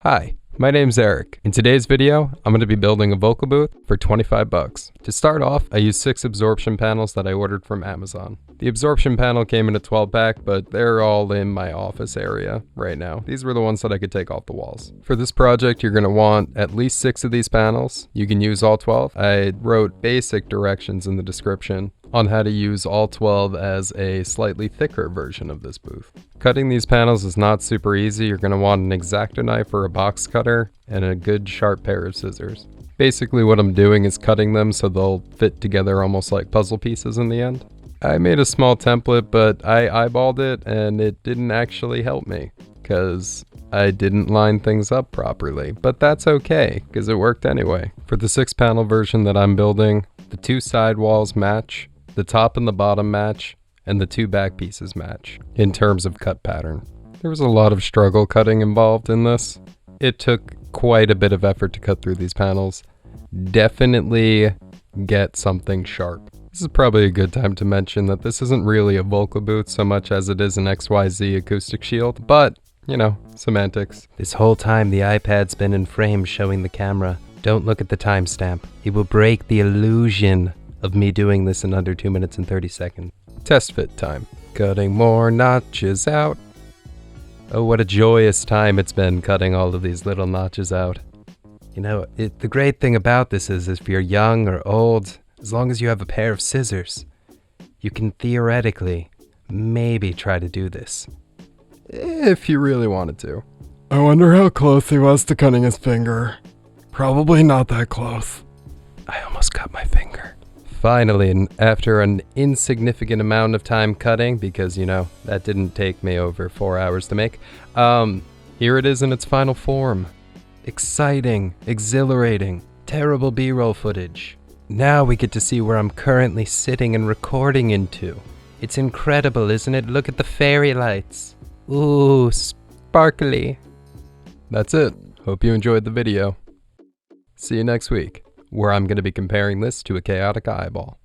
Hi, my name's Eric. In today's video, I'm going to be building a vocal booth for 25 bucks. To start off, I used 6 absorption panels that I ordered from Amazon. The absorption panel came in a 12 pack, but they're all in my office area right now. These were the ones that I could take off the walls. For this project, you're going to want at least 6 of these panels. You can use all 12. I wrote basic directions in the description on how to use all 12 as a slightly thicker version of this booth. Cutting these panels is not super easy. You're going to want an X-Acto knife or a box cutter and a good sharp pair of scissors. Basically what I'm doing is cutting them so they'll fit together almost like puzzle pieces in the end. I made a small template, but I eyeballed it and it didn't actually help me because I didn't line things up properly, but that's okay because it worked anyway. For the 6 panel version that I'm building, the 2 side walls match, the top and the bottom match, and the 2 back pieces match in terms of cut pattern. There was a lot of struggle cutting involved in this. It took quite a bit of effort to cut through these panels. Definitely get something sharp. This is probably a good time to mention that this isn't really a vocal booth so much as it is an XYZ acoustic shield, but, you know, semantics. This whole time the iPad's been in frame showing the camera. Don't look at the timestamp. It will break the illusion of me doing this in under 2 minutes and 30 seconds. Test fit time. Cutting more notches out. Oh, what a joyous time it's been cutting all of these little notches out. You know, the great thing about this is if you're young or old, as long as you have a pair of scissors, you can theoretically maybe try to do this. If you really wanted to. I wonder how close he was to cutting his finger. Probably not that close. I almost cut my finger. Finally, and after an insignificant amount of time cutting, because, you know, that didn't take me over 4 hours to make, here it is in its final form. Exciting, exhilarating, terrible B-roll footage. Now we get to see where I'm currently sitting and recording into. It's incredible, isn't it? Look at the fairy lights. Ooh, sparkly. That's it. Hope you enjoyed the video. See you next week, where I'm going to be comparing this to a Kaotica Eyeball.